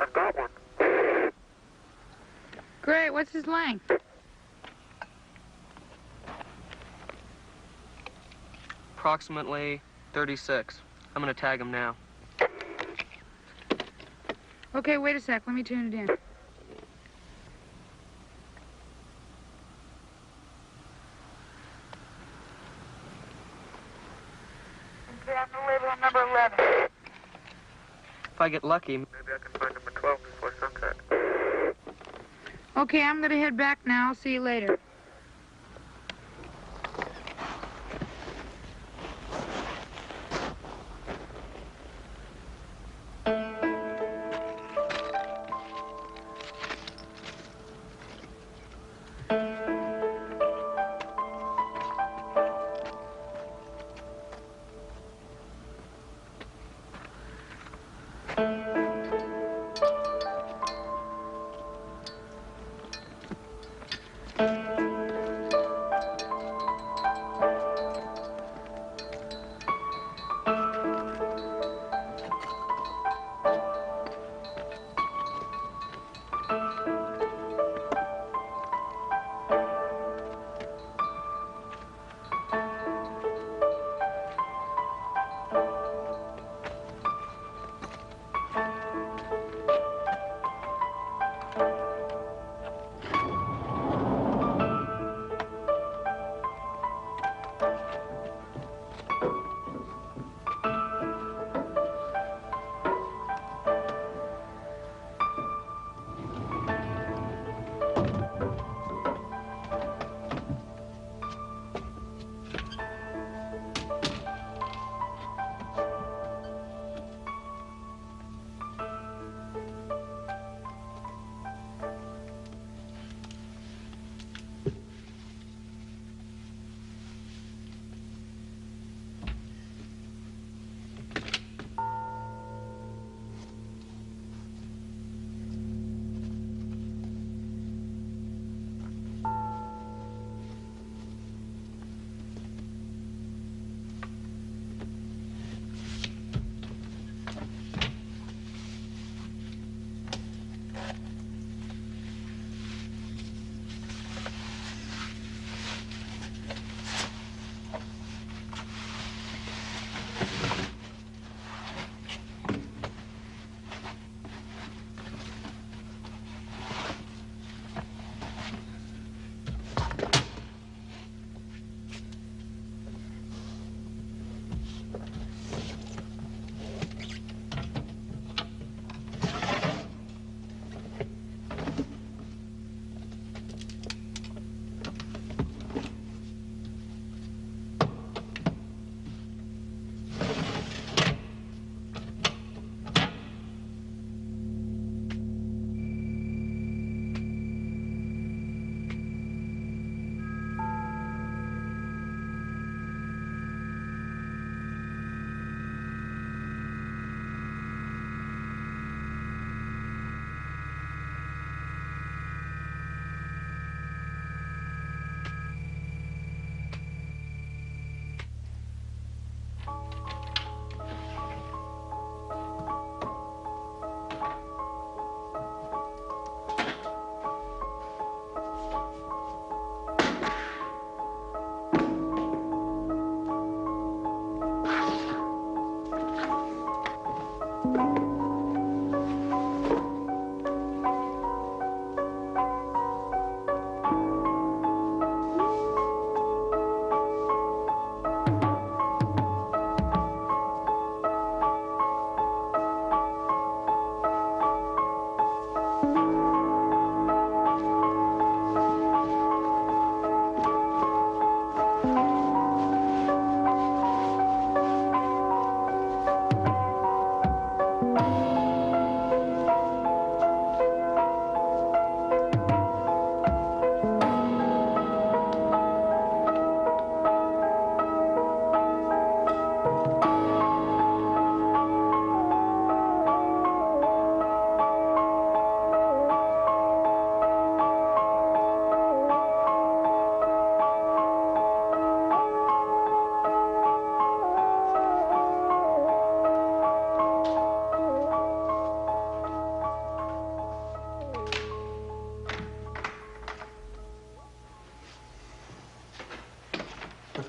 I've got one. Great, what's his length? Approximately 36. I'm gonna tag him now. Okay, wait a sec, let me tune it in. Okay, I'm gonna label him number 11. If I get lucky, Maybe I can find number 12 before sunset. Okay, I'm gonna head back now. I'll see you later.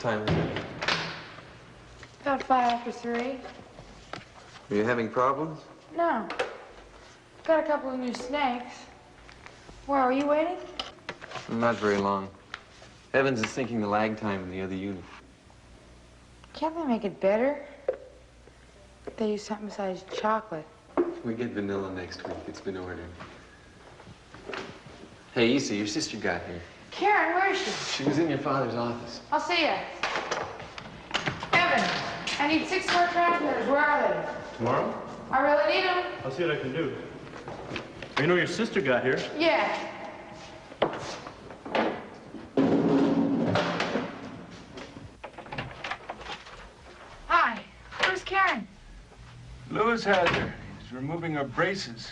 time is it? About 3:05. Are you having problems? No. Got a couple of new snakes. Where are you waiting? Not very long. Evans is thinking the lag time in the other unit. Can't they make it better? They use something besides chocolate. We get vanilla next week. It's been ordered. Hey, Issa, your sister got here. Karen, where is she? She was in your father's office. I'll see ya. Evan, I need 6 more transmitters. Where are they? Tomorrow? I really need them. I'll see what I can do. You know your sister got here. Yeah. Hi, where's Karen? Lewis has her. He's removing her braces.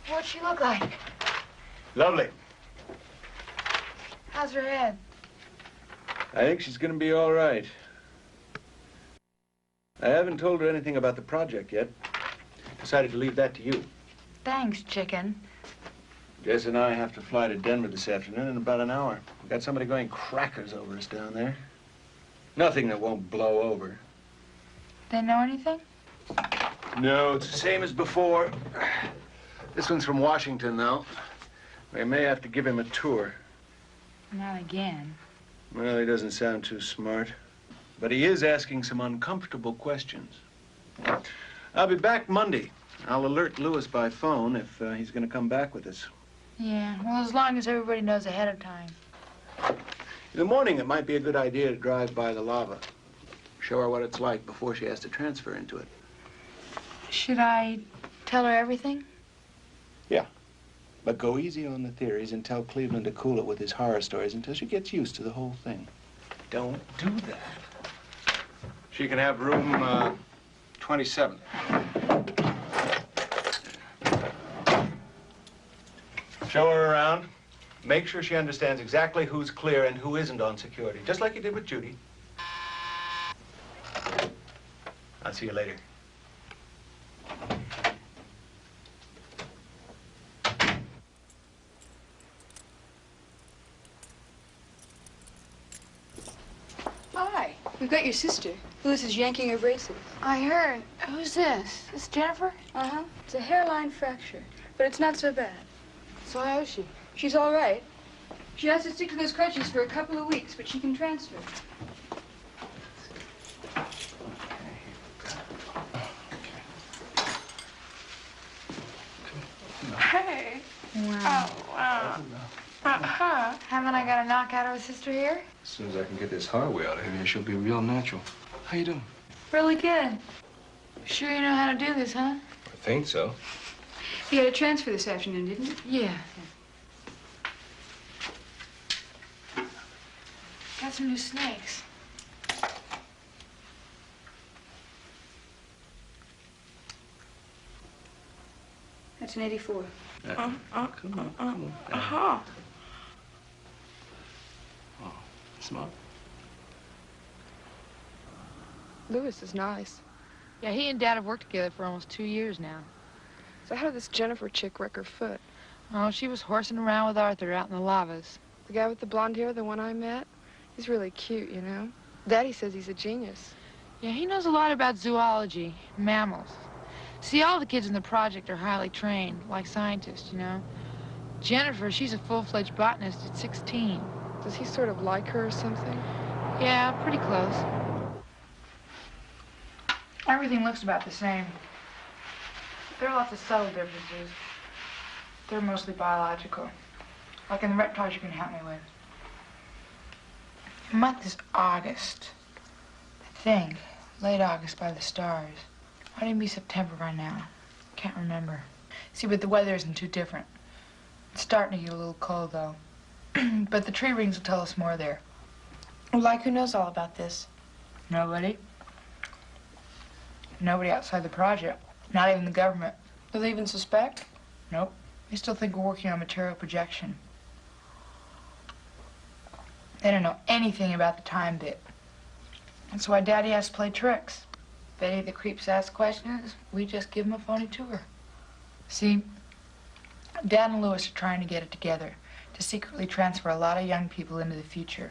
What'd she look like? Lovely. How's her head? I think she's gonna be all right. I haven't told her anything about the project yet. Decided to leave that to you. Thanks, chicken. Jess and I have to fly to Denver this afternoon in about an hour. We've got somebody going crackers over us down there. Nothing that won't blow over. They know anything? No, it's the same as before. This one's from Washington, though. We may have to give him a tour. Not again. Well, he doesn't sound too smart. But he is asking some uncomfortable questions. I'll be back Monday. I'll alert Lewis by phone if he's going to come back with us. Yeah, well, as long as everybody knows ahead of time. In the morning, it might be a good idea to drive by the lava. Show her what it's like before she has to transfer into it. Should I tell her everything? Yeah. But go easy on the theories and tell Cleveland to cool it with his horror stories until she gets used to the whole thing. Don't do that. She can have room 27. Show her around. Make sure she understands exactly who's clear and who isn't on security, just like you did with Judy. I'll see you later. Hi, we've got your sister. Lewis is yanking her braces. I heard. Who's this? This Jennifer? Uh-huh. It's a hairline fracture, but it's not so bad. So how is she? She's all right. She has to stick to those crutches for a couple of weeks, but she can transfer. Hey. Wow. Oh, wow. Haven't I got a knockout of a sister here? As soon as I can get this hardware out of here, she'll be real natural. How you doing? Really good. Sure you know how to do this, huh? I think so. You had a transfer this afternoon, didn't you? Yeah. Got some new snakes. That's an 84. Come on. Uh-huh. Oh, smart. Lewis is nice. Yeah, he and Dad have worked together for almost 2 years now. So how did this Jennifer chick wreck her foot? Oh, she was horsing around with Arthur out in the lavas. The guy with the blonde hair, the one I met? He's really cute, you know? Daddy says he's a genius. Yeah, he knows a lot about zoology, mammals. See, all the kids in the project are highly trained, like scientists, you know. Jennifer, she's a full-fledged botanist at 16. Does he sort of like her or something? Yeah, pretty close. Everything looks about the same. There are lots of subtle differences. They're mostly biological. Like in the reptiles you can help me with. The month is August. I think. Late August by the stars. Might even be September by now. Can't remember. See, but the weather isn't too different. It's starting to get a little cold, though. But the tree rings will tell us more there. Like, who knows all about this? Nobody. Nobody outside the project. Not even the government. Do they even suspect? Nope. They still think we're working on material projection. They don't know anything about the time bit. That's why Daddy has to play tricks. If any of the creeps ask questions, we just give them a phony tour. See, Dad and Lewis are trying to get it together to secretly transfer a lot of young people into the future.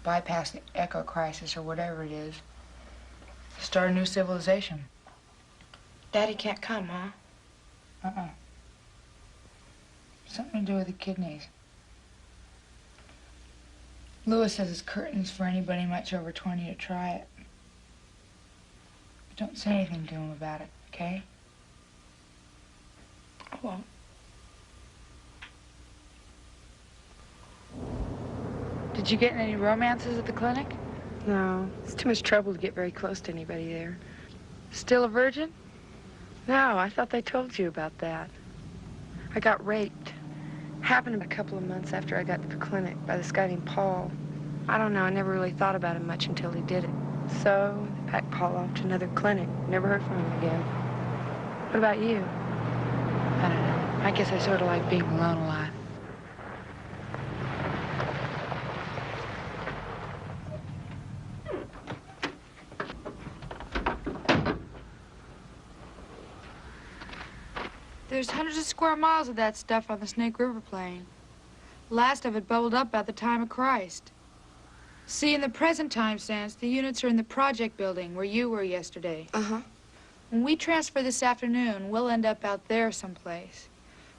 bypass the echo crisis or whatever it is. Start a new civilization. Daddy can't come, huh? Uh-uh. Something to do with the kidneys. Lewis says it's curtains for anybody much over 20 to try it. But don't say anything to him about it, okay? I won't. Did you get any romances at the clinic? No, it's too much trouble to get very close to anybody there. Still a virgin? No, I thought they told you about that. I got raped. Happened a couple of months after I got to the clinic by this guy named Paul. I don't know, I never really thought about him much until he did it. So, they packed Paul off to another clinic. Never heard from him again. What about you? I don't know. I guess I sort of like being alone a lot. There's hundreds of square miles of that stuff on the Snake River Plain. Last of it bubbled up about the time of Christ. See, in the present time sense, the units are in the project building where you were yesterday. Uh-huh. When we transfer this afternoon, we'll end up out there someplace.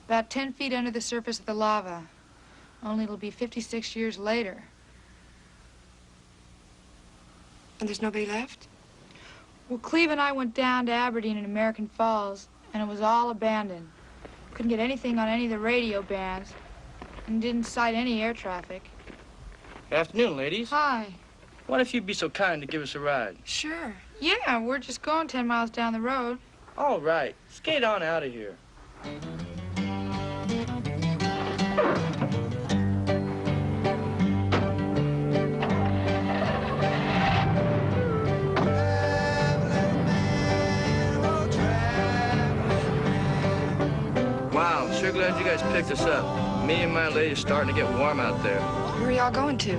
About 10 feet under the surface of the lava. Only it'll be 56 years later. And there's nobody left? Well, Cleve and I went down to Aberdeen and American Falls, and it was all abandoned. Couldn't get anything on any of the radio bands, and didn't sight any air traffic. Afternoon, ladies. Hi. What if you'd be so kind to give us a ride? Sure. Yeah, we're just going 10 miles down the road. All right. Skate on out of here. Wow, sure glad you guys picked us up. Me and my lady are starting to get warm out there. Where are y'all going to?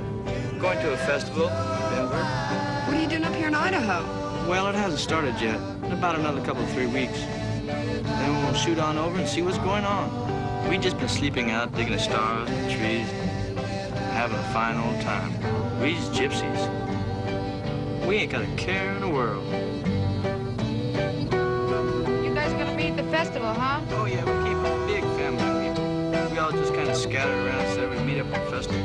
Going to a festival in Denver. What are you doing up here in Idaho? Well, it hasn't started yet. In about another couple of 3 weeks. Then we'll shoot on over and see what's going on. We've just been sleeping out, digging the stars and the trees, having a fine old time. We's gypsies. We ain't got a care in the world. You guys are gonna meet at the festival, huh? Oh, yeah, we keep a big family of people. We all just kind of scattered around, so we meet up at the festival.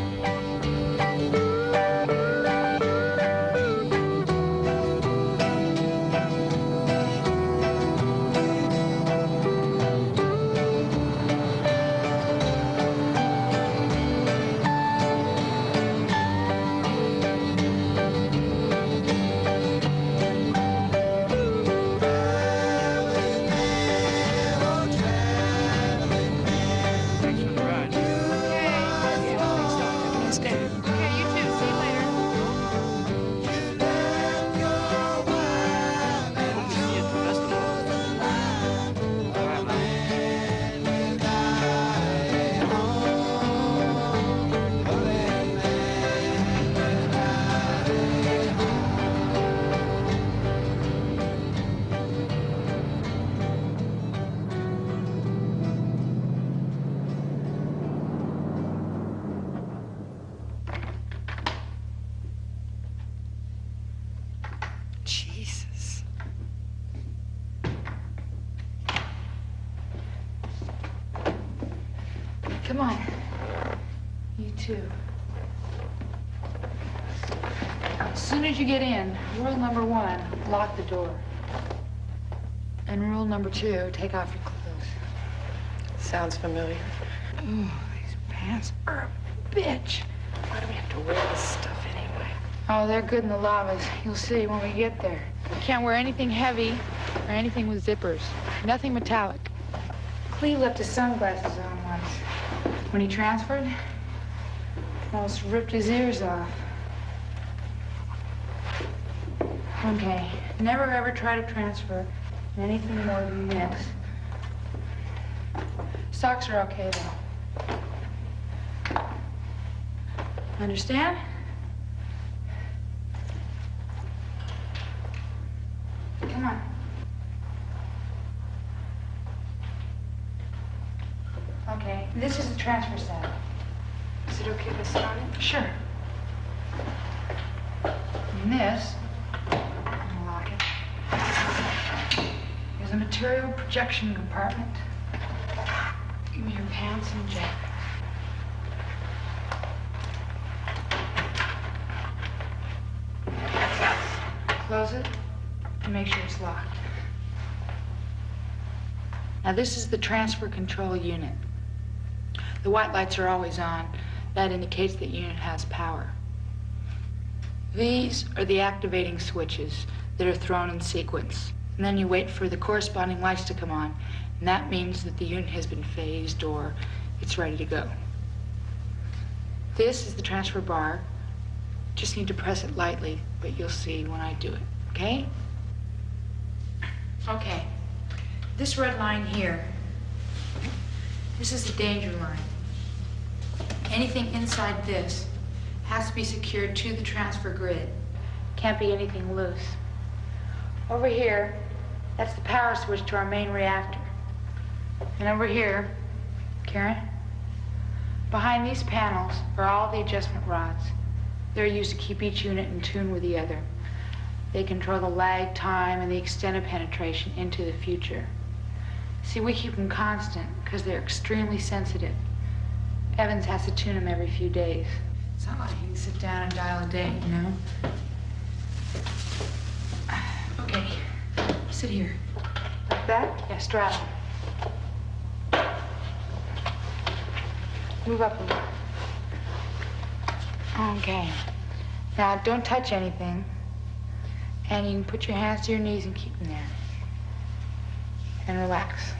Jesus. Come on. You too. As soon as you get in, rule number 1, lock the door. And rule number 2, take off your clothes. Sounds familiar. Ooh, these pants are a bitch. Why do we have to wear this stuff anyway? Oh, they're good in the lavas. You'll see when we get there. Can't wear anything heavy or anything with zippers. Nothing metallic. Cleve left his sunglasses on once. When he transferred, almost ripped his ears off. Okay, never ever try to transfer anything more than this. Socks are okay, though. Understand? Come on. Okay, this is the transfer set. Is it okay if I sit on it? Sure. And this, unlock it, is a material projection compartment. Give me your pants and jacket. Close it and make sure it's locked. Now this is the transfer control unit. The white lights are always on. That indicates that unit has power. These are the activating switches that are thrown in sequence. And then you wait for the corresponding lights to come on, and that means that the unit has been phased or it's ready to go. This is the transfer bar. Just need to press it lightly, but you'll see when I do it, okay? Okay, this red line here, this is the danger line. Anything inside this has to be secured to the transfer grid. Can't be anything loose. Over here, that's the power switch to our main reactor. And over here, Karen, behind these panels are all the adjustment rods. They're used to keep each unit in tune with the other. They control the lag time and the extent of penetration into the future. See, we keep them constant because they're extremely sensitive. Evans has to tune them every few days. It's not like he can sit down and dial a date, you know? Okay, sit here. Like that? Yeah, straddle. Move up a little. Okay. Now, don't touch anything. And you can put your hands to your knees and keep them there. And relax.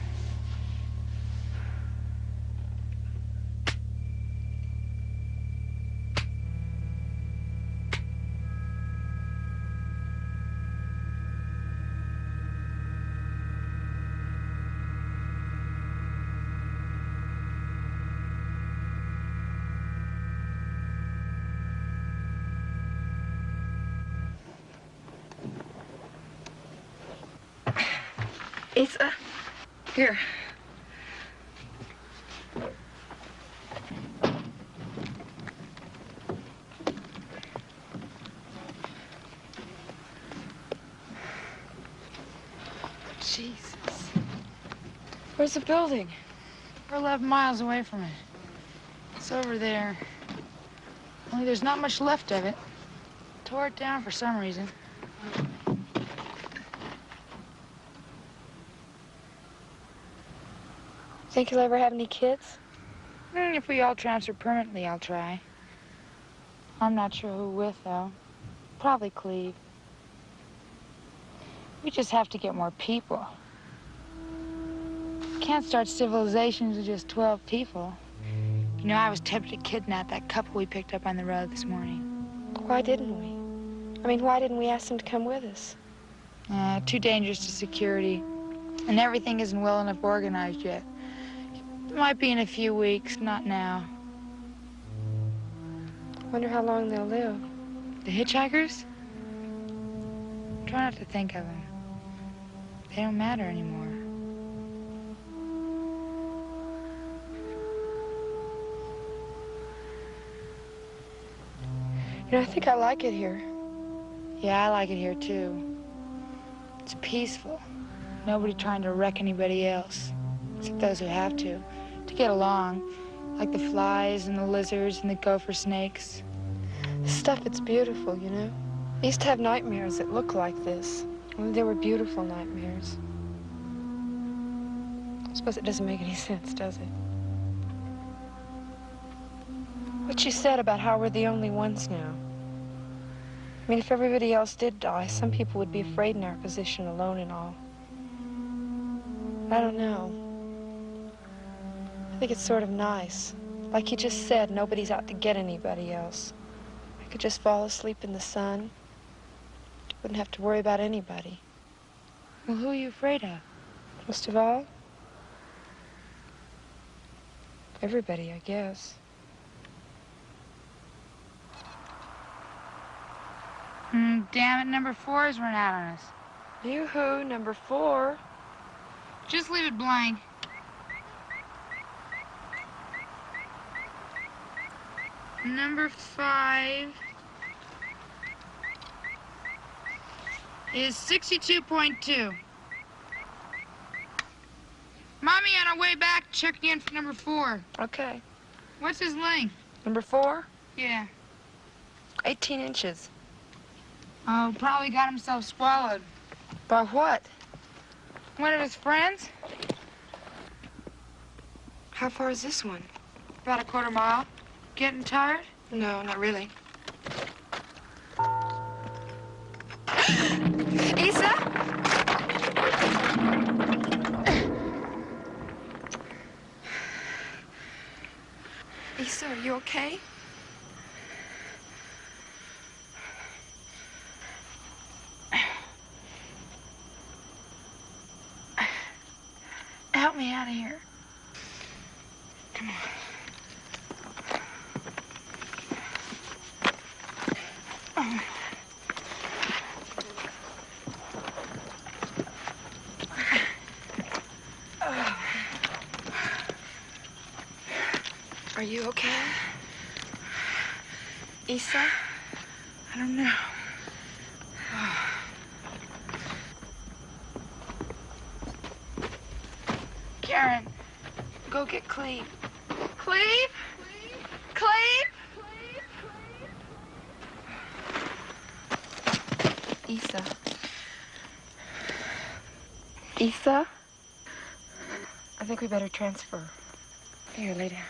It's, here. Jesus. Where's the building? We're 11 miles away from it. It's over there. Only there's not much left of it. Tore it down for some reason. Think you'll ever have any kids? If we all transfer permanently, I'll try. I'm not sure who with, though. Probably Cleve. We just have to get more people. Can't start civilizations with just 12 people. You know, I was tempted to kidnap that couple we picked up on the road this morning. Why didn't we? I mean, why didn't we ask them to come with us? Too dangerous to security. And everything isn't well enough organized yet. It might be in a few weeks, not now. Wonder how long they'll live. The hitchhikers? Try not to think of them. They don't matter anymore. You know, I think I like it here. Yeah, I like it here, too. It's peaceful. Nobody trying to wreck anybody else, except those who have to get along, like the flies and the lizards and the gopher snakes. The stuff, it's beautiful, you know? I used to have nightmares that looked like this. I mean, they were beautiful nightmares. I suppose it doesn't make any sense, does it? What you said about how we're the only ones now. I mean, if everybody else did die, some people would be afraid in our position, alone and all. I don't know. I think it's sort of nice. Like you just said, nobody's out to get anybody else. I could just fall asleep in the sun. Wouldn't have to worry about anybody. Well, who are you afraid of? Most of all, everybody, I guess. Damn it, number 4 has run out on us. Yoo-hoo, number 4. Just leave it blank. Number 5. is 62.2. Mommy, on our way back, check again for number 4. Okay. What's his length? Number 4? Yeah. 18 inches. Oh, probably got himself swallowed. By what? One of his friends? How far is this one? About a quarter mile. Getting tired? No, not really. Isa? Isa, are you okay? Help me out of here. Come on. Are you okay? Isa? I don't know. Karen, go get Cleve. Cleve? Cleve? Isa. Isa? I think we better transfer. Here, lay down.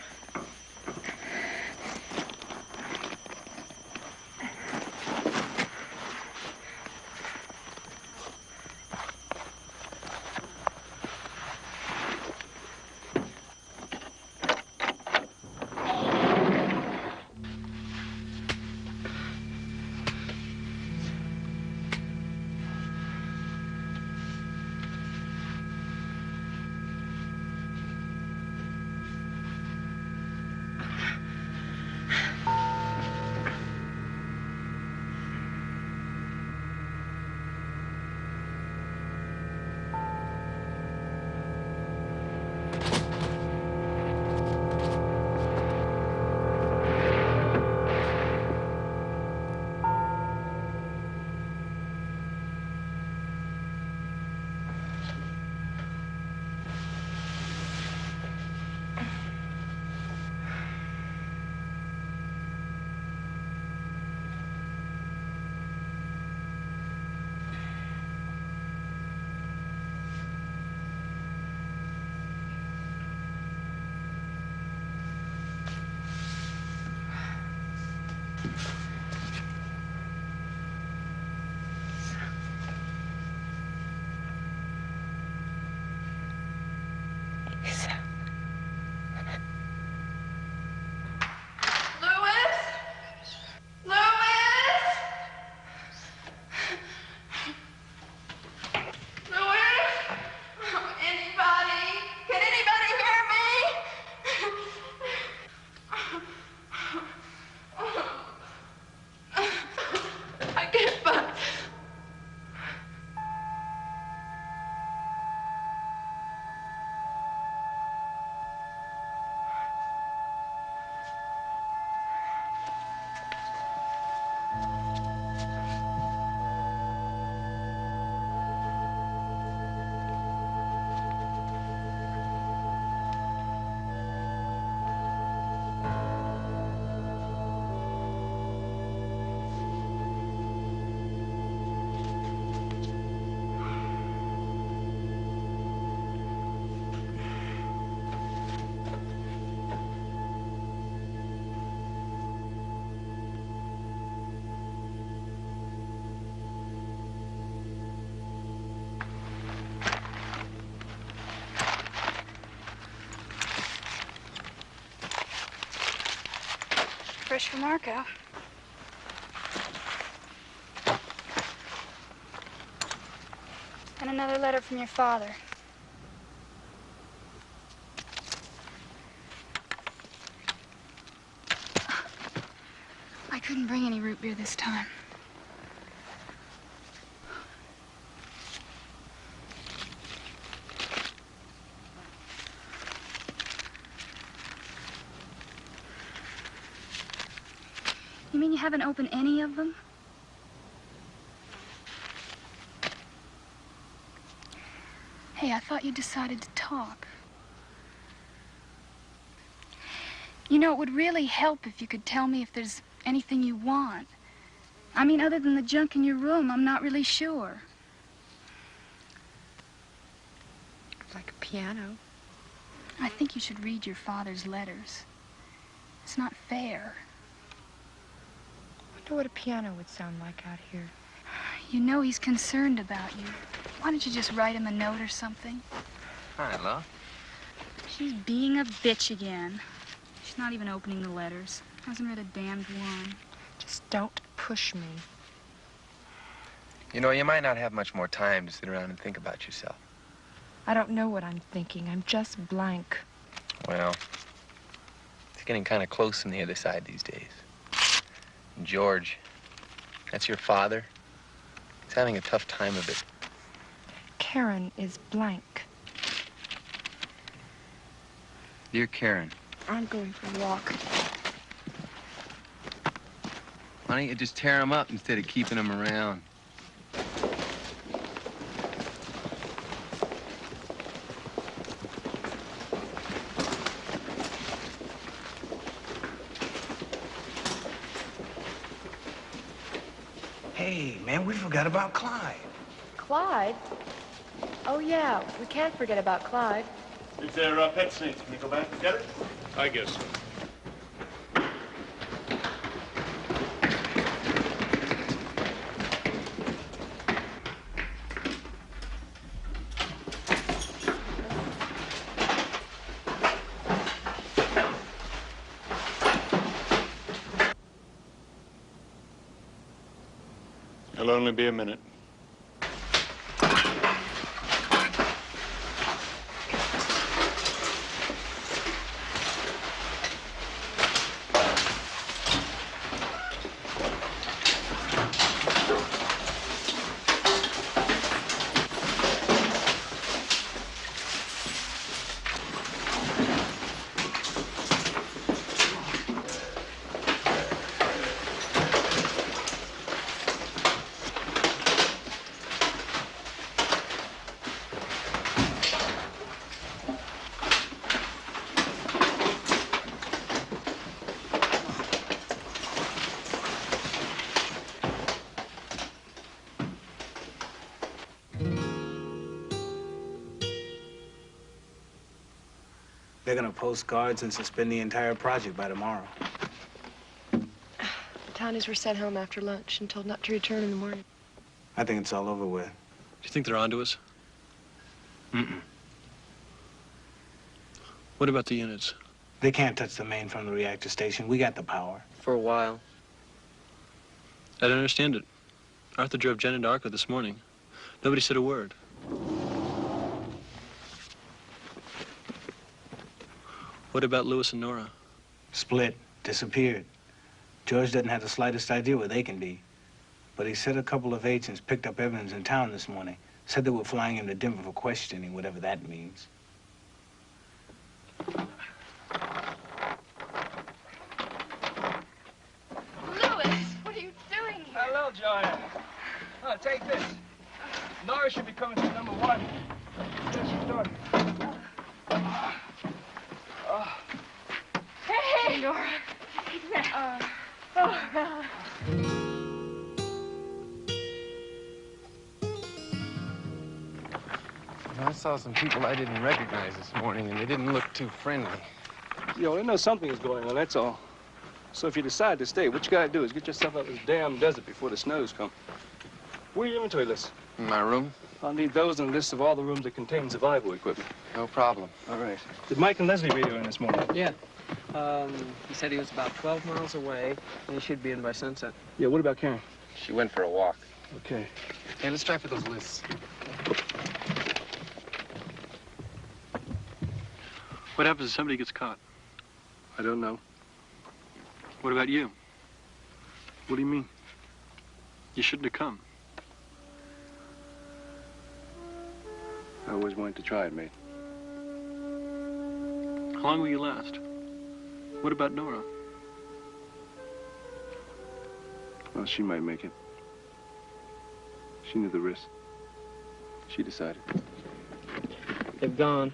Fresh from Marco. And another letter from your father. I couldn't bring any root beer this time. You mean you haven't opened any of them? Hey, I thought you decided to talk. You know, it would really help if you could tell me if there's anything you want. I mean, other than the junk in your room, I'm not really sure. Like a piano. I think you should read your father's letters. It's not fair. I wonder what a piano would sound like out here. You know he's concerned about you. Why don't you just write him a note or something? Hi, love. She's being a bitch again. She's not even opening the letters. Hasn't read a damned one. Just don't push me. You know, you might not have much more time to sit around and think about yourself. I don't know what I'm thinking. I'm just blank. Well, it's getting kind of close on the other side these days. And George, that's your father. He's having a tough time of it. Karen is blank. Dear Karen. I'm going for a walk. Why don't you just tear him up instead of keeping him around? Hey, man, we forgot about Clyde. Clyde? Oh, yeah, we can't forget about Clyde. It's their pet snake. Can we go back and get it? I guess so. It'll only be a minute. They're gonna post guards and suspend the entire project by tomorrow. The townies were sent home after lunch and told not to return in the morning. I think it's all over with. Do you think they're onto us? Mm-mm. What about the units? They can't touch the main from the reactor station. We got the power. For a while. I don't understand it. Arthur drove Jen into Arco this morning. Nobody said a word. What about Lewis and Nora? Split, disappeared. George doesn't have the slightest idea where they can be. But he said a couple of agents picked up evidence in town this morning. Said they were flying him to Denver for questioning, whatever that means. Lewis, what are you doing here? Hello, Joanna. Oh, take this. Nora should be coming to number 1. Here's your daughter. Hey, Nora. I saw some people I didn't recognize this morning, and they didn't look too friendly. Yo, they know something is going on, that's all. So if you decide to stay, what you gotta do is get yourself out of this damn desert before the snows come. Where are your inventory lists? In my room? I'll need those and a list of all the rooms that contain survival equipment. No problem. All right. Did Mike and Leslie radio in this morning? Yeah. He said he was about 12 miles away, and he should be in by sunset. Yeah, what about Karen? She went for a walk. Okay. Hey, let's try for those lists. What happens if somebody gets caught? I don't know. What about you? What do you mean? You shouldn't have come. I always wanted to try it, mate. How long will you last? What about Nora? Well, she might make it. She knew the risk. She decided. They've gone.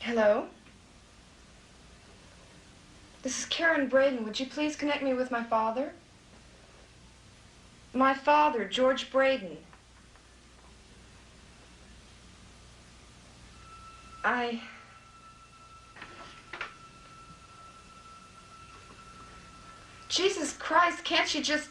Hello? This is Karen Braden. Would you please connect me with my father? My father, George Braden. Jesus Christ, can't you just...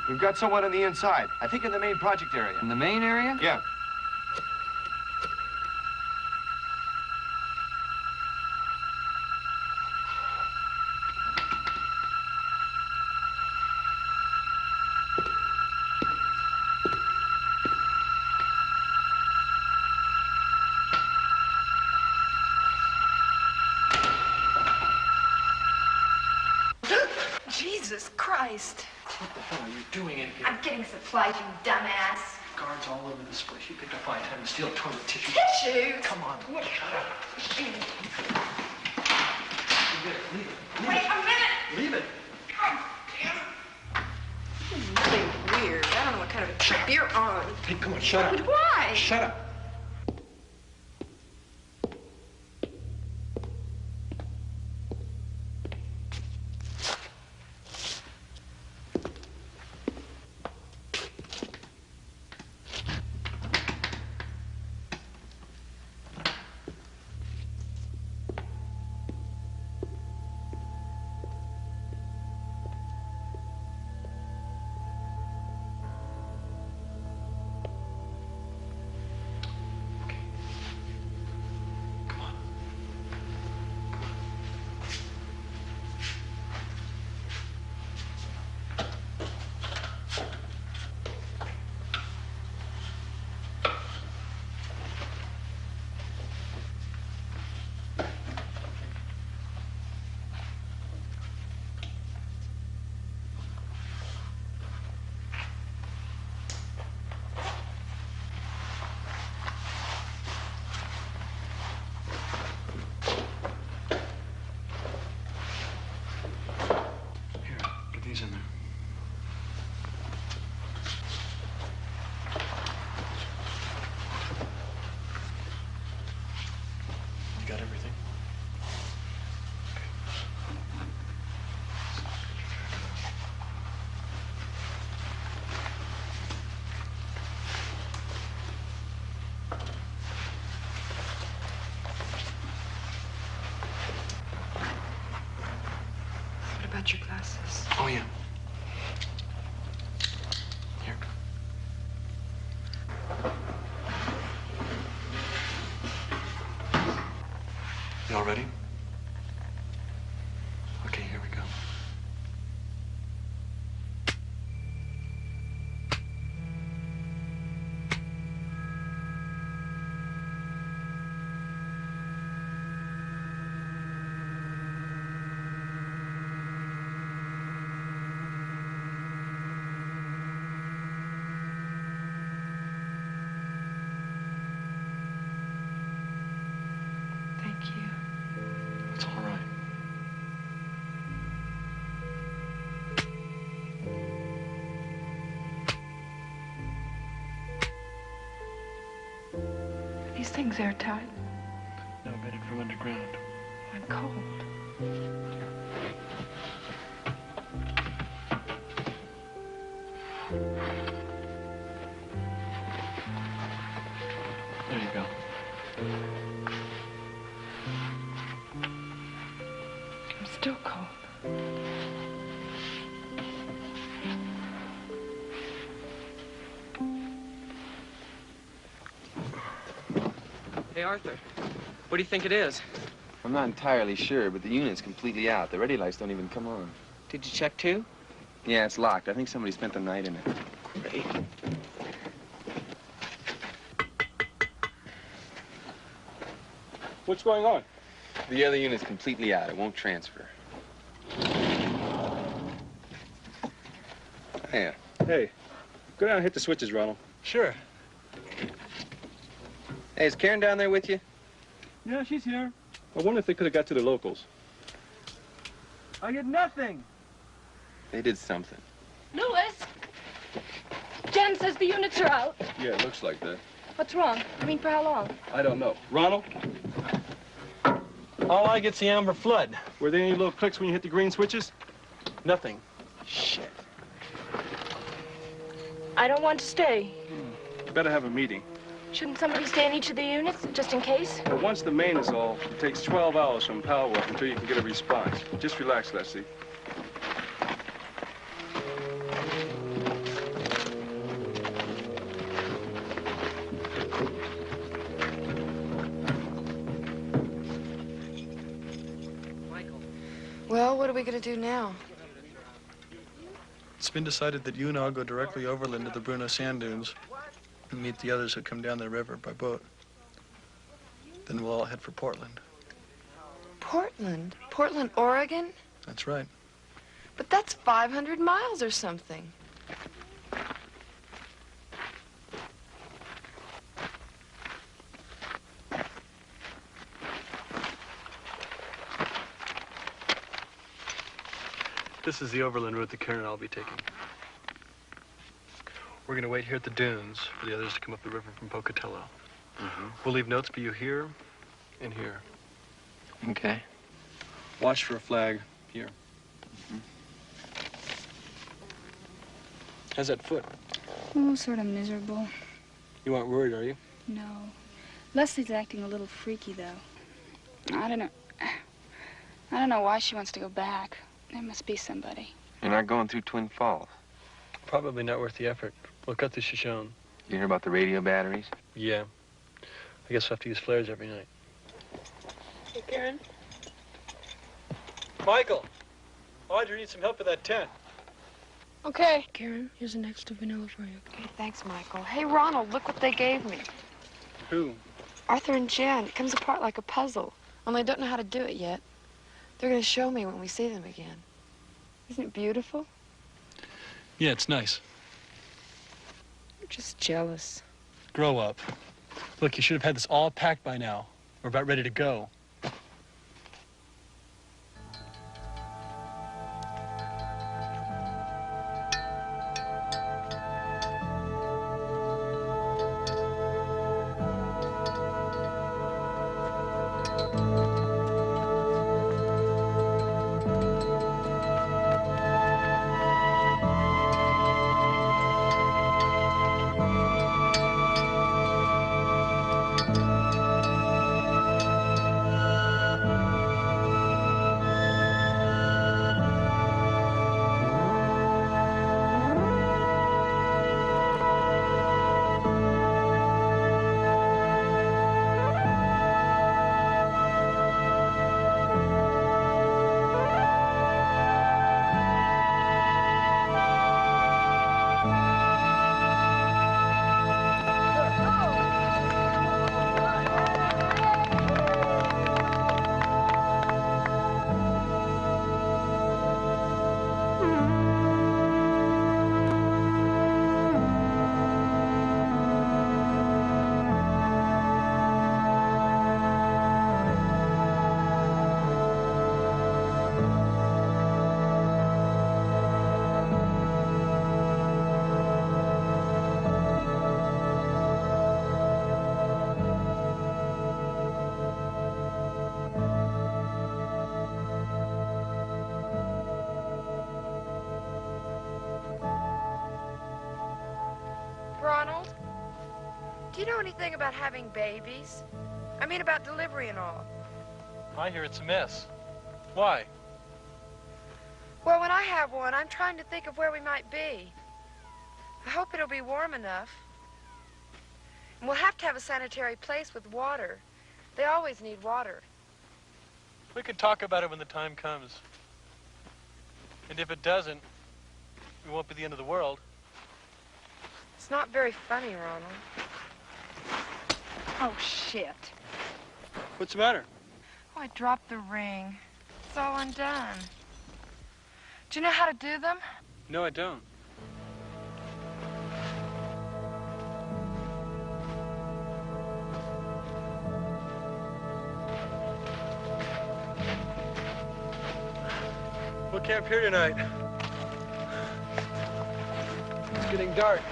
We've got someone on the inside. I think in the main project area. In the main area? Yeah. Jesus Christ. What the hell are you doing in here? I'm getting supplies, you dumbass. Guards all over this place. You picked up my time to steal toilet tissue. Tissue? Come on. What? Shut up. Leave it. Wait a minute. Leave it. God damn it. This is really weird. I don't know what kind of a trip you're on. Hey, come on, shut up. Why? Shut up. These in there. You got everything? What about your glasses? Oh, yeah. Here. You all ready? Okay, here we go. these things airtight? No, vetted from underground. I'm cold. There you go. I'm still cold. Hey, Arthur. What do you think it is? I'm not entirely sure, but the unit's completely out. The ready lights don't even come on. Did you check too? Yeah, it's locked. I think somebody spent the night in it. Great. What's going on? The other unit's completely out. It won't transfer. Yeah. Hey, go down and hit the switches, Ronald. Sure. Hey, is Karen down there with you? Yeah, she's here. I wonder if they could have got to the locals. I get nothing. They did something. Louis! Jen says the units are out. Yeah, it looks like that. What's wrong? I mean, for how long? I don't know. Ronald? All I get's the amber flood. Were there any little clicks when you hit the green switches? Nothing. Shit. I don't want to stay. You better have a meeting. Shouldn't somebody stay in each of the units, just in case? Well, once the main is off, it takes 12 hours from power up until you can get a response. Just relax, Leslie. Well, what are we going to do now? It's been decided that you and I'll go directly overland to the Bruno sand dunes and meet the others who come down the river by boat. Then we'll all head for Portland. Portland? Portland, Oregon? That's right. But that's 500 miles or something. This is the overland route that Karen and I'll be taking. We're going to wait here at the dunes for the others to come up the river from Pocatello. We'll leave notes for you here and here. Okay. Watch for a flag here. How's that foot? Oh, sort of miserable. You aren't worried, are you? No. Leslie's acting a little freaky, though. I don't know why she wants to go back. There must be somebody. You're not going through Twin Falls. Probably not worth the effort. We'll cut the Shoshone. You hear about the radio batteries? Yeah. I guess we'll have to use flares every night. Hey, Karen. Michael! Audrey needs some help with that tent. Okay. Karen, here's an extra vanilla for you. Okay, thanks, Michael. Hey, Ronald, look what they gave me. Who? Arthur and Jan. It comes apart like a puzzle. Only I don't know how to do it yet. They're going to show me when we see them again. Isn't it beautiful? Yeah, it's nice. I'm just jealous. Grow up. Look, you should have had this all packed by now. We're about ready to go. Do you know anything about having babies? I mean, about delivery and all. I hear it's a mess. Why? Well, when I have one, I'm trying to think of where we might be. I hope it'll be warm enough. And we'll have to have a sanitary place with water. They always need water. We can talk about it when the time comes. And if it doesn't, it won't be the end of the world. It's not very funny, Ronald. Oh, shit. What's the matter? Oh, I dropped the ring. It's all undone. Do you know how to do them? No, I don't. We'll camp here tonight. It's getting dark.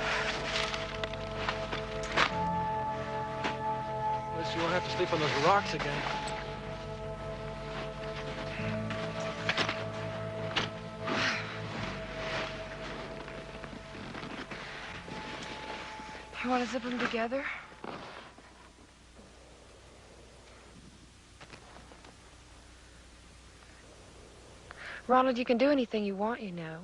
Unless you won't have to sleep on those rocks again. You want to zip them together? Ronald, you can do anything you want, you know.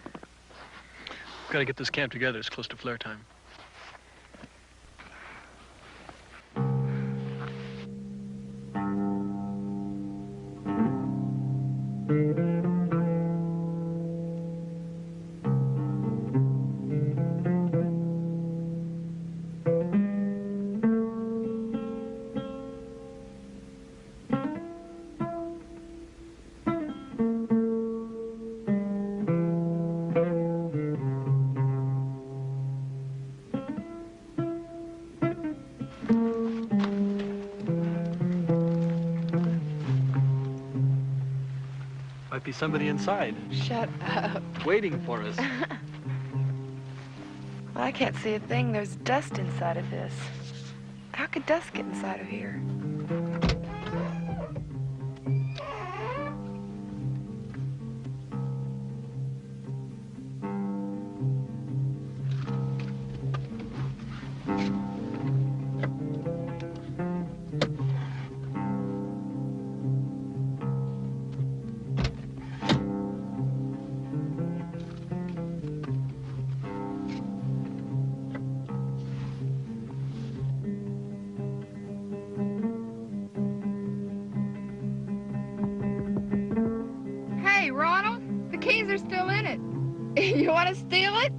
We've got to get this camp together. It's close to flare time. Might be somebody inside. Shut up. Waiting for us. Well, I can't see a thing. There's dust inside of this. How could dust get inside of here? Hey, Ronald, the keys are still in it. You want to steal it?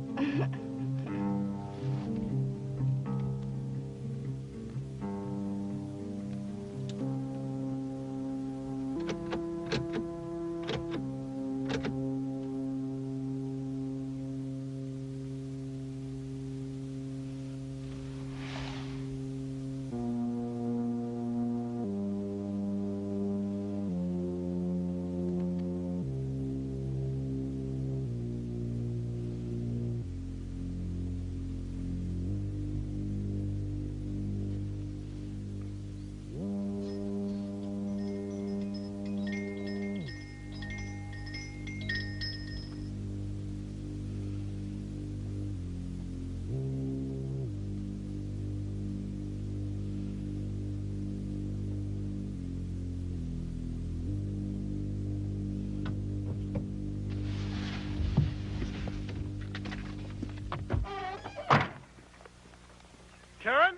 Karen?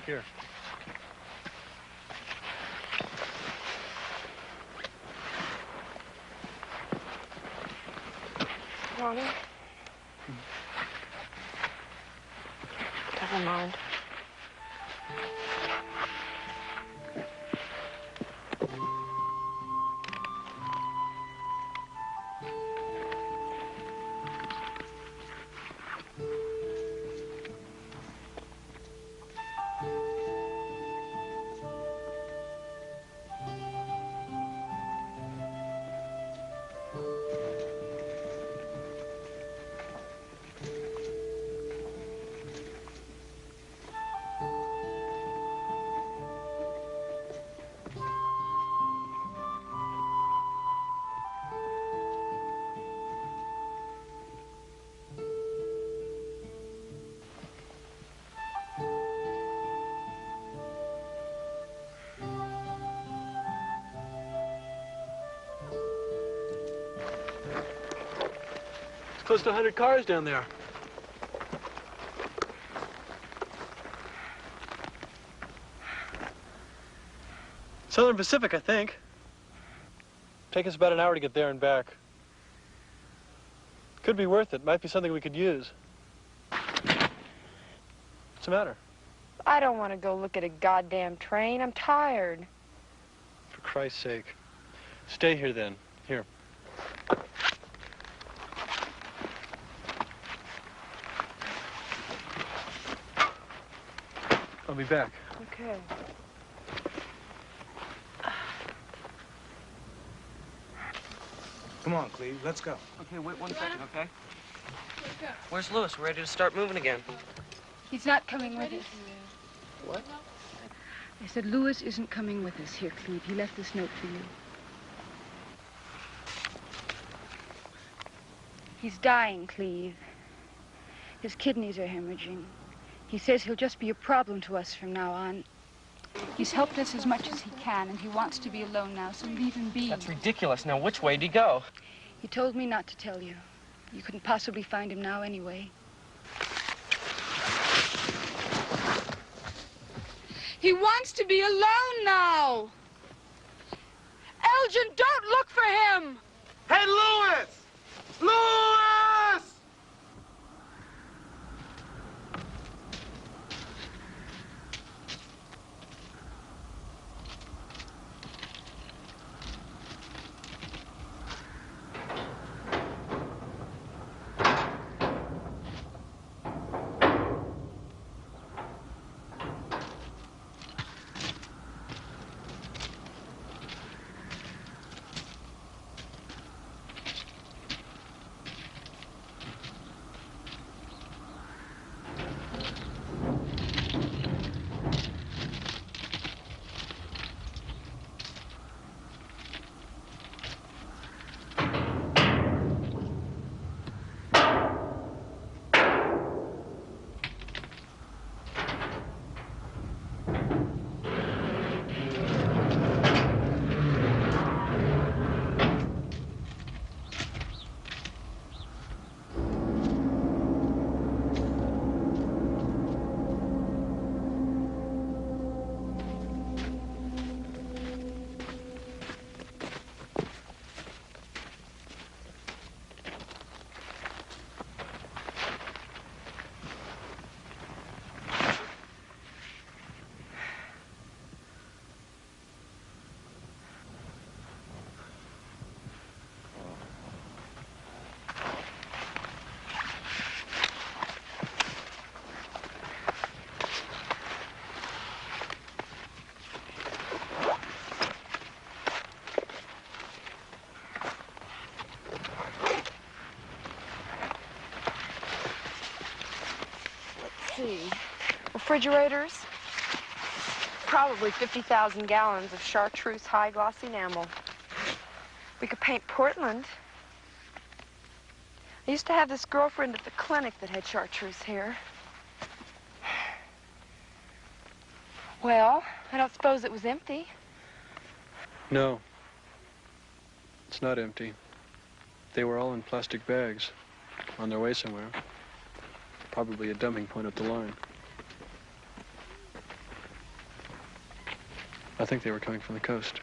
Here. Ronald? Never mind. close to 100 cars down there. Southern Pacific, I think. Take us about an hour to get there and back. Could be worth it. Might be something we could use. What's the matter? I don't want to go look at a goddamn train. I'm tired. For Christ's sake. Stay here then. Here. I'll be back. Okay. Come on, Cleve, let's go. Okay, wait 1 second, okay? Where's Lewis? We're ready to start moving again. He's not coming with us. What? I said Lewis isn't coming with us. Here, Cleve, he left this note for you. He's dying, Cleve. His kidneys are hemorrhaging. He says he'll just be a problem to us from now on. He's helped us as much as he can, and he wants to be alone now, so leave him be. That's ridiculous. Now, which way did he go? He told me not to tell you. You couldn't possibly find him now anyway. He wants to be alone now. Elgin, don't look for him. Hey, Lewis! Lewis! Refrigerators, probably 50,000 gallons of chartreuse high gloss enamel. We could paint Portland. I used to have this girlfriend at the clinic that had chartreuse hair. Well, I don't suppose it was empty. No. It's not empty. They were all in plastic bags, on their way somewhere. Probably a dumping point up the line. I think they were coming from the coast.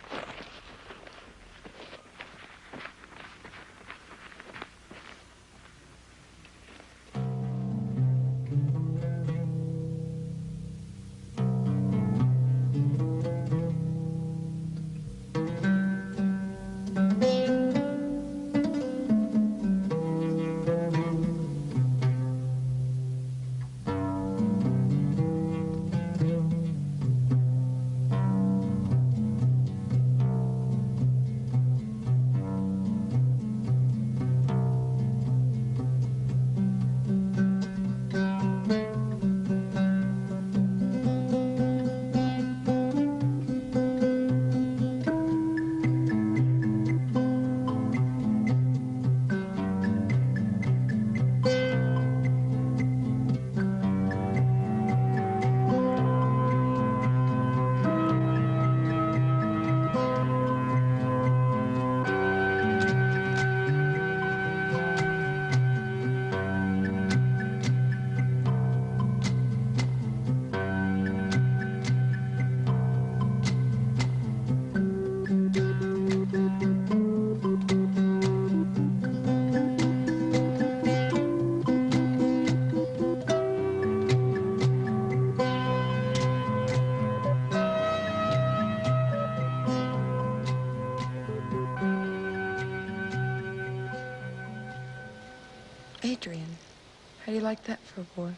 How do you like that for a boy?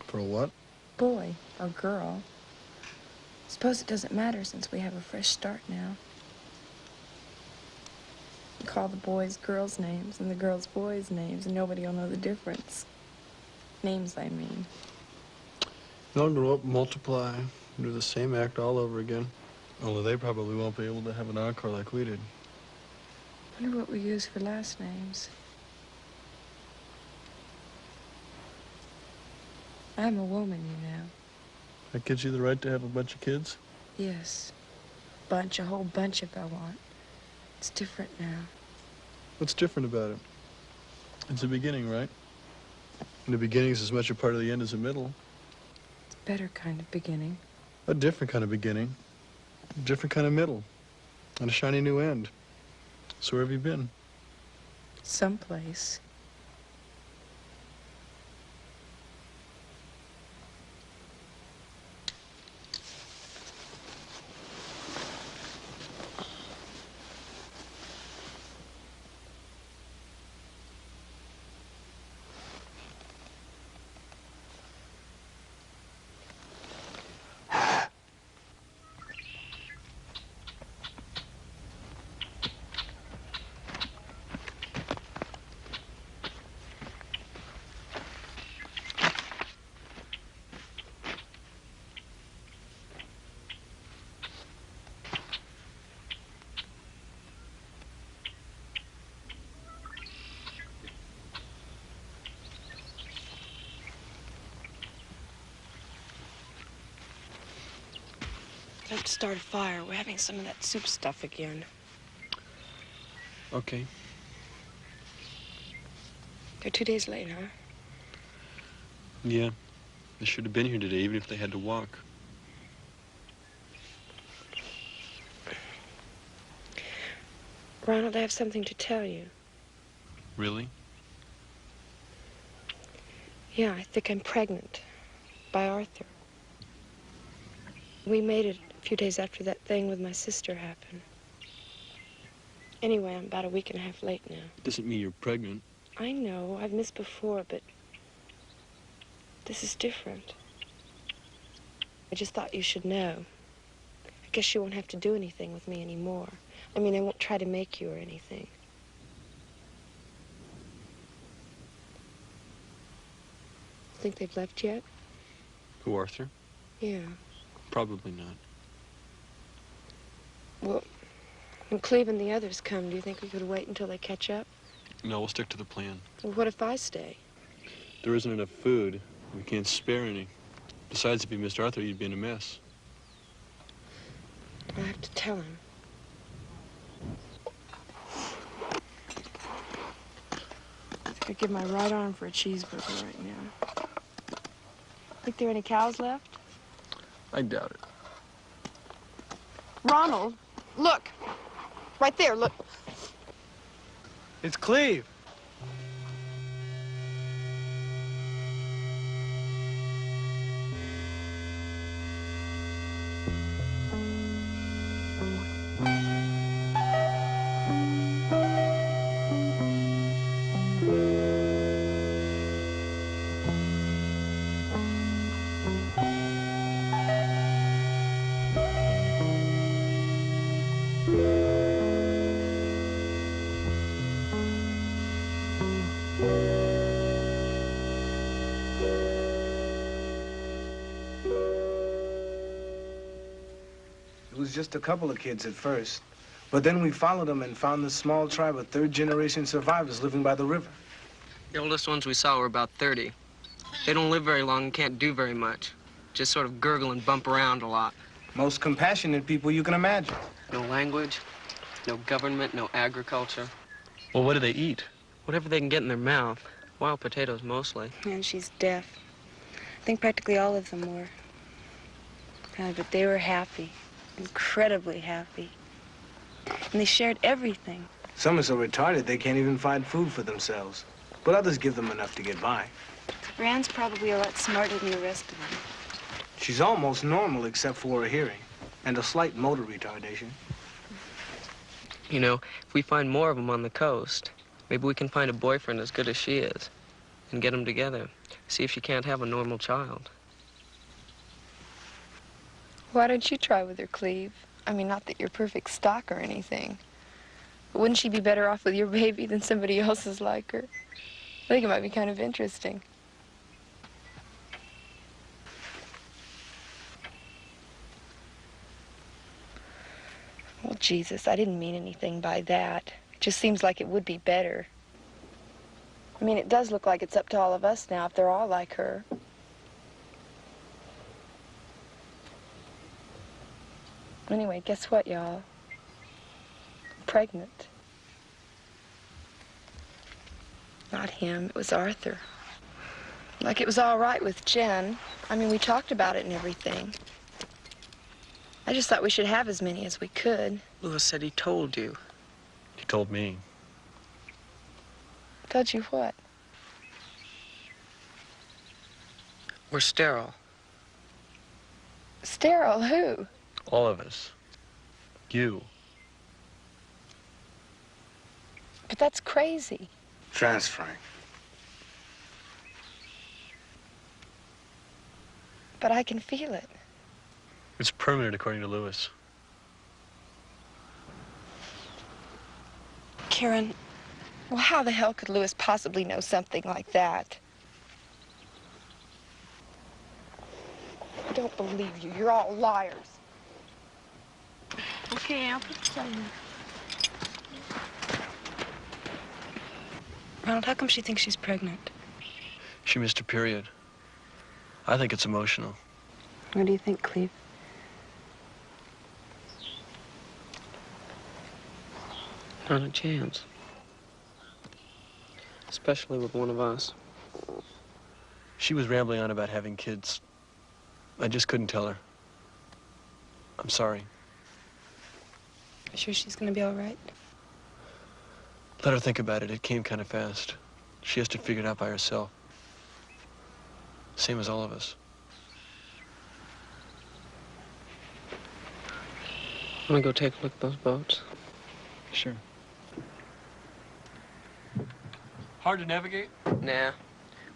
For a what? Boy or girl. Suppose it doesn't matter since we have a fresh start now. Call the boys girls' names and the girls' boys' names, and nobody will know the difference. Names, I mean. They'll grow up, multiply, and do the same act all over again. Only they probably won't be able to have an encore like we did. I wonder what we use for last names. I'm a woman, you know. That gives you the right to have a bunch of kids? Yes. A whole bunch if I want. It's different now. What's different about it? It's the beginning, right? And the beginning's as much a part of the end as the middle. It's a better kind of beginning. A different kind of beginning. A different kind of middle. And a shiny new end. So where have you been? Someplace. I'd like to start a fire. We're having some of that soup stuff again. Okay. They're 2 days late, huh? Yeah. They should have been here today, even if they had to walk. Ronald, I have something to tell you. Really? Yeah, I think I'm pregnant. By Arthur. We made it a few days after that thing with my sister happened. Anyway, I'm about a week and a half late now. Doesn't mean you're pregnant. I know, I've missed before, but this is different. I just thought you should know. I guess you won't have to do anything with me anymore. I mean, I won't try to make you or anything. Think they've left yet? Who, Arthur? Yeah. Probably not. Well, when Cleve and the others come, do you think we could wait until they catch up? No, we'll stick to the plan. Well, what if I stay? There isn't enough food. We can't spare any. Besides, if you missed Arthur, you'd be in a mess. I'll have to tell him. I think I'd give my right arm for a cheeseburger right now. Think there are any cows left? I doubt it. Ronald, look. Right there, look. It's Cleve. It was just a couple of kids at first. But then we followed them and found this small tribe of third-generation survivors living by the river. The oldest ones we saw were about 30. They don't live very long and can't do very much. Just sort of gurgle and bump around a lot. Most compassionate people you can imagine. No language, no government, no agriculture. Well, what do they eat? Whatever they can get in their mouth. Wild potatoes, mostly. And she's deaf. I think practically all of them were. But they were happy. Incredibly happy. And they shared everything. Some are so retarded they can't even find food for themselves. But others give them enough to get by. Rand's probably a lot smarter than the rest of them. She's almost normal except for her hearing and a slight motor retardation. You know, if we find more of them on the coast, maybe we can find a boyfriend as good as she is. and get them together. See if you can't have a normal child. Why don't you try with her, Cleve? I mean, not that you're perfect stock or anything. But wouldn't she be better off with your baby than somebody else's like her? I think it might be kind of interesting. Well, Jesus, I didn't mean anything by that. It just seems like it would be better. I mean, it does look like it's up to all of us now if they're all like her. Anyway, guess what, y'all? I'm pregnant. Not him, it was Arthur. Like it was all right with Jen. I mean, we talked about it and everything. I just thought we should have as many as we could. Louis said he told you. He told me. Told you what? We're sterile. Sterile who? All of us. You. But that's crazy. Transferring. But I can feel it. It's permanent, according to Louis. Karen, well, how the hell could Louis possibly know something like that? I don't believe you. You're all liars. Okay, I'll put some. Ronald, how come she thinks she's pregnant? She missed her period. I think it's emotional. What do you think, Cleve? Not a chance. Especially with one of us. She was rambling on about having kids. I just couldn't tell her. I'm sorry. Sure she's gonna be all right? Let her think about it. It came kind of fast. She has to figure it out by herself. Same as all of us. Want to go take a look at those boats? Sure. Hard to navigate? Nah.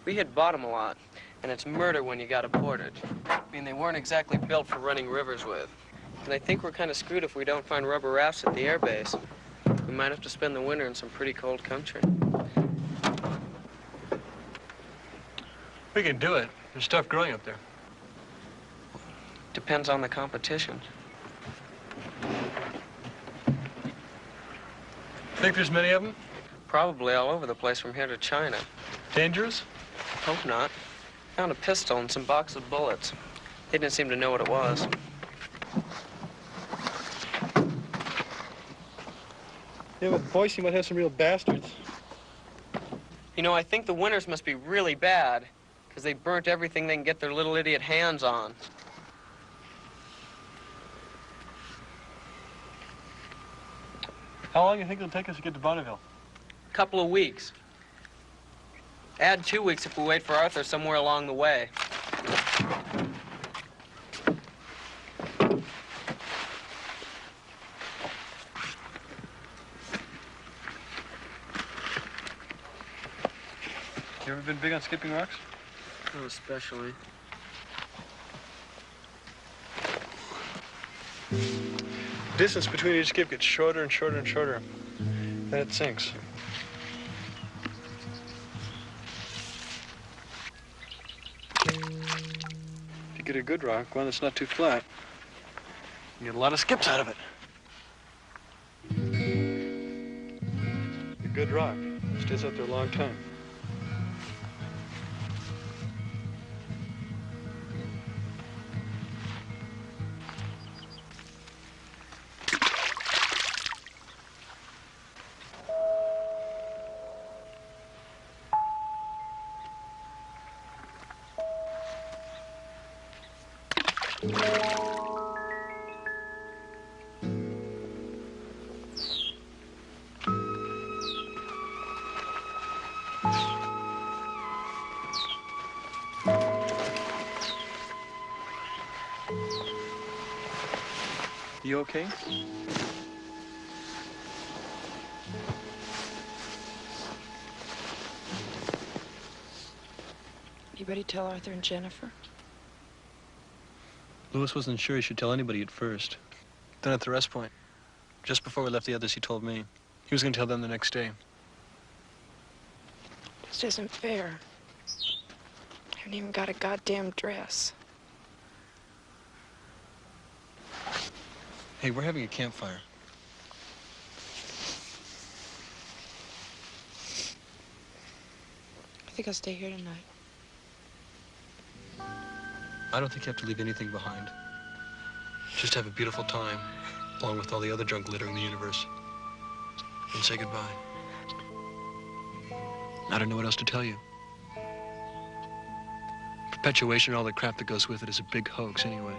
We hit bottom a lot, and it's murder when you got a portage. I mean, they weren't exactly built for running rivers with. And I think we're kind of screwed if we don't find rubber rafts at the airbase. We might have to spend the winter in some pretty cold country. We can do it. There's stuff growing up there. Depends on the competition. Think there's many of them? Probably all over the place from here to China. Dangerous? Hope not. Found a pistol and some box of bullets. They didn't seem to know what it was. Yeah, but boys, you might have some real bastards. You know, I think the winters must be really bad, because they burnt everything they can get their little idiot hands on. How long do you think it'll take us to get to Bonneville? Couple of weeks. Add 2 weeks if we wait for Arthur somewhere along the way. You ever been big on skipping rocks? Not especially. The distance between each skip gets shorter and shorter and shorter. Then it sinks. If you get a good rock, one that's not too flat, you get a lot of skips out of it. A good rock stays up there a long time. You okay? Anybody tell Arthur and Jennifer? Louis wasn't sure he should tell anybody at first. Then at the rest point, just before we left the others, he told me. He was going to tell them the next day. This isn't fair. I haven't even got a goddamn dress. Hey, we're having a campfire. I think I'll stay here tonight. I don't think you have to leave anything behind. Just have a beautiful time, along with all the other junk littering the universe. And say goodbye. I don't know what else to tell you. Perpetuation and all the crap that goes with it is a big hoax anyway.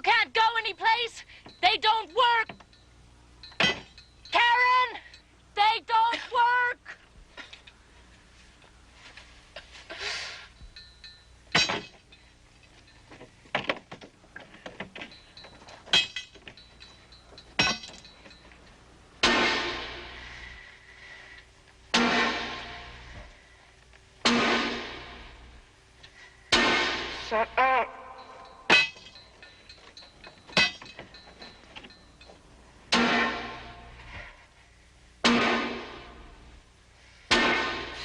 can't go anyplace. They don't work. Karen, they don't work. Shut up.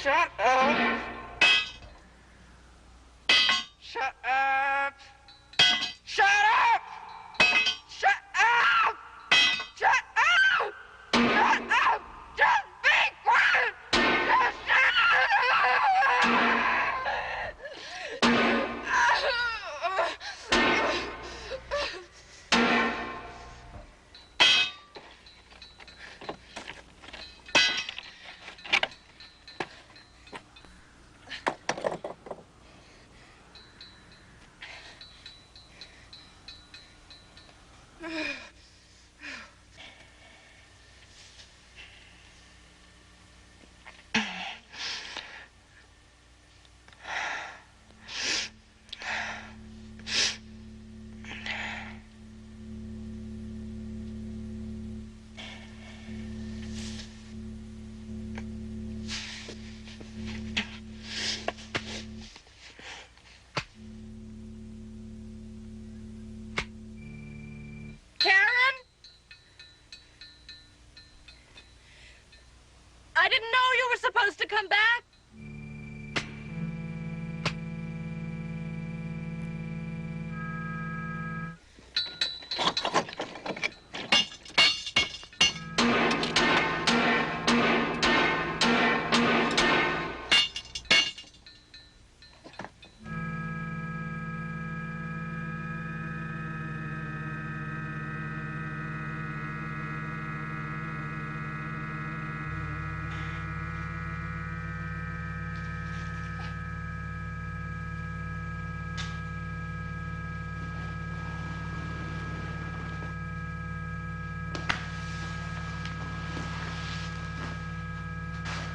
Shut up. Shut up. Shut up. Shut up. Shut up. Shut up. Just be quiet. Just shut up. I didn't know you were supposed to come back.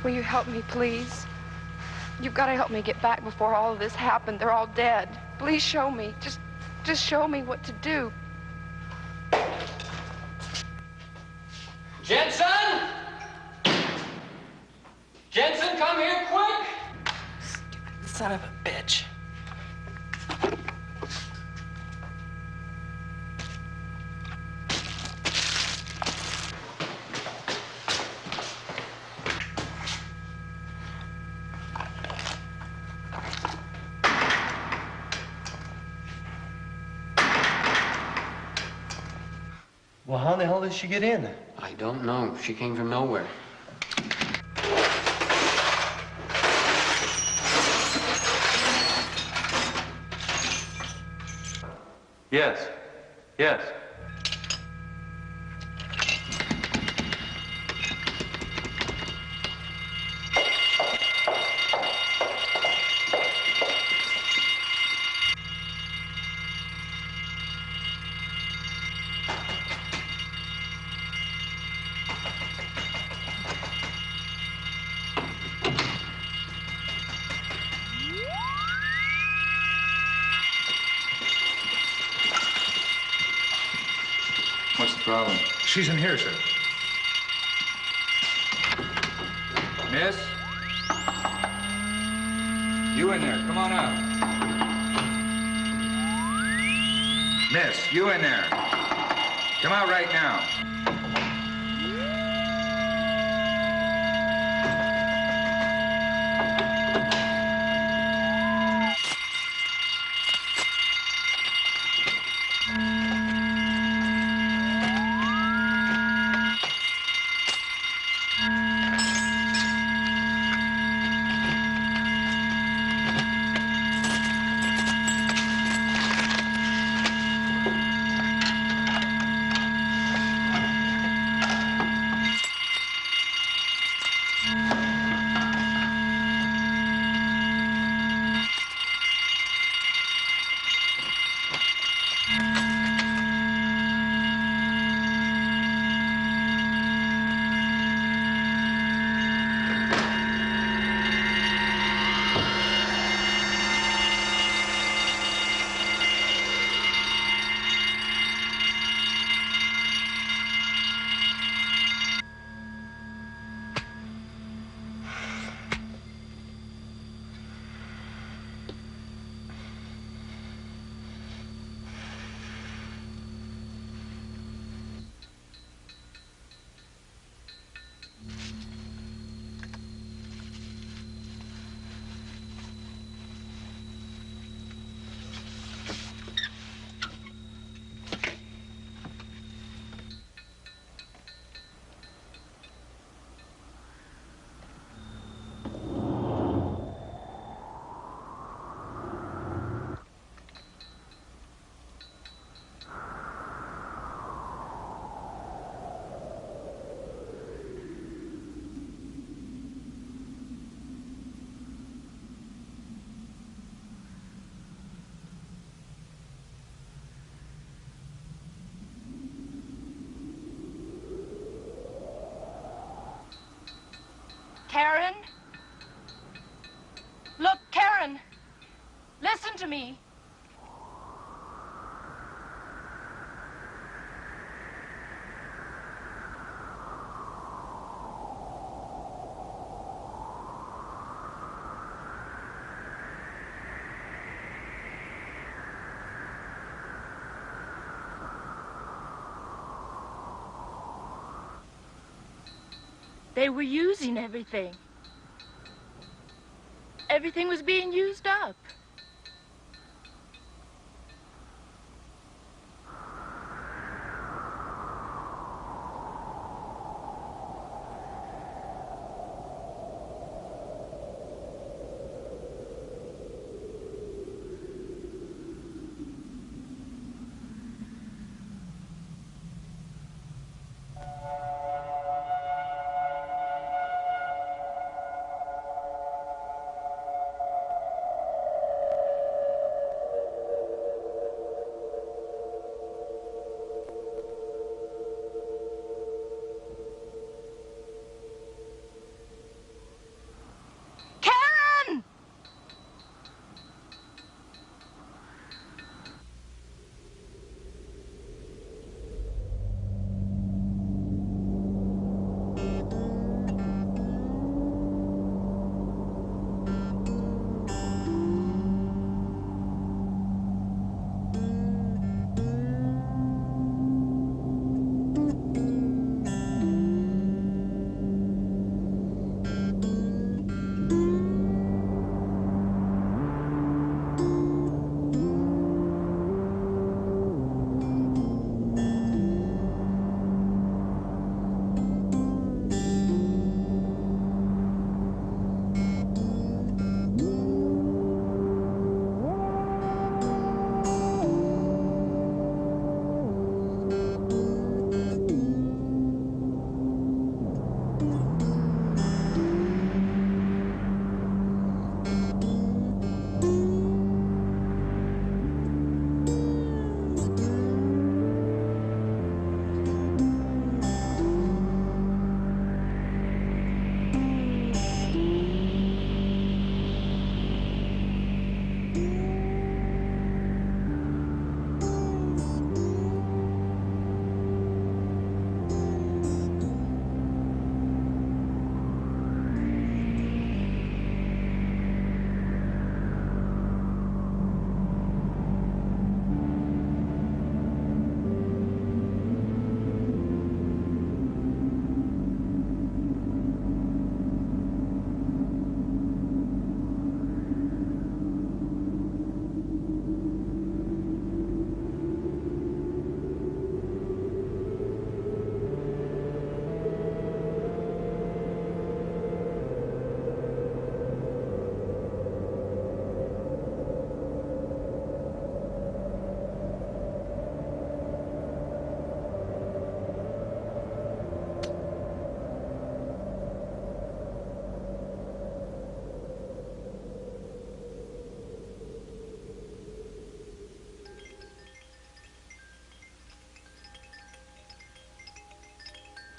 Will you help me, please? You've got to help me get back before all of this happened. They're all dead. Please show me. Just show me what to do. Jensen! Jensen, come here quick! Stupid son of a bitch. Well, how the hell did she get in? I don't know. She came from nowhere. Yes. Yes. What's the problem? She's in here, sir. Miss? You in there, come on out. Miss, you in there. Come out right now. Karen? Look, Karen, listen to me. They were using everything. Everything was being used up.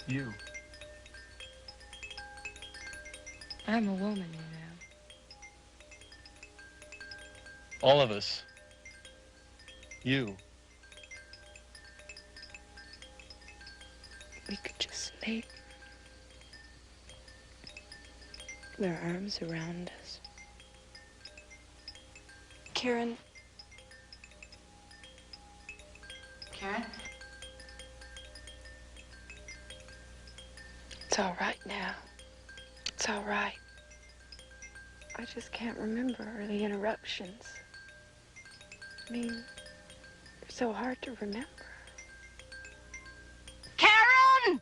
You. I'm a woman, you know. All of us. You. We could just sleep. Their arms around us. Karen. Karen? It's all right now. It's all right. I just can't remember the interruptions. I mean, they're so hard to remember. Karen!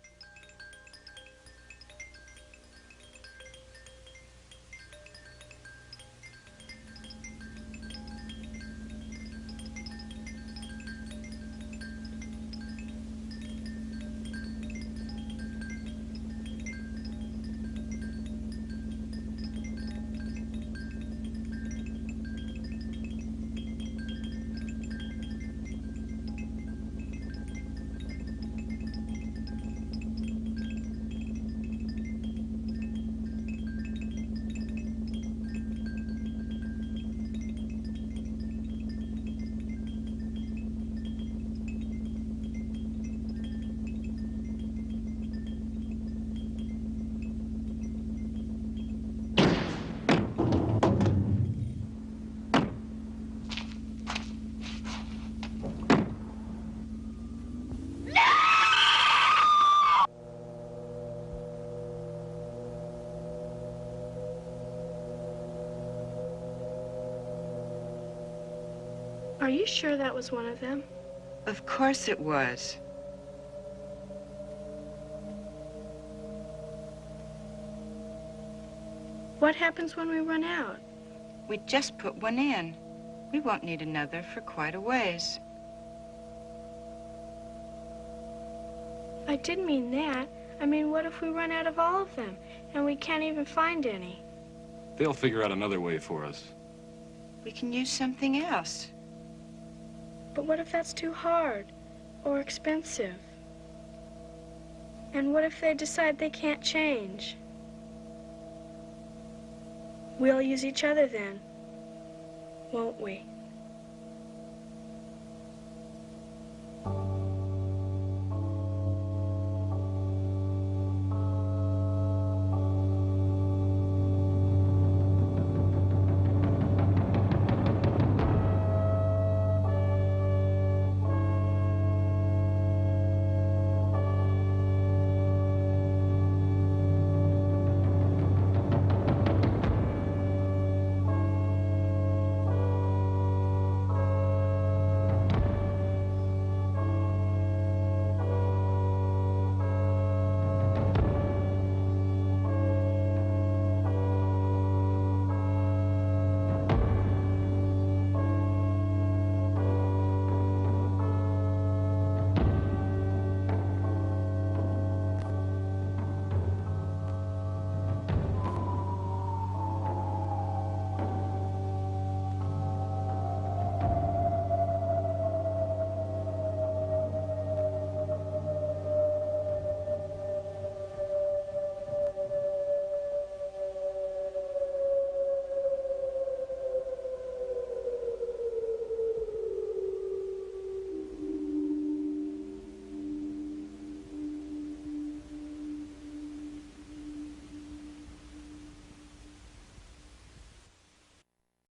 Are you sure that was one of them? Of course it was. What happens when we run out? We just put one in. We won't need another for quite a ways. I didn't mean that. I mean, what if we run out of all of them and we can't even find any? They'll figure out another way for us. We can use something else. But what if that's too hard or expensive? And what if they decide they can't change? We'll use each other then, won't we?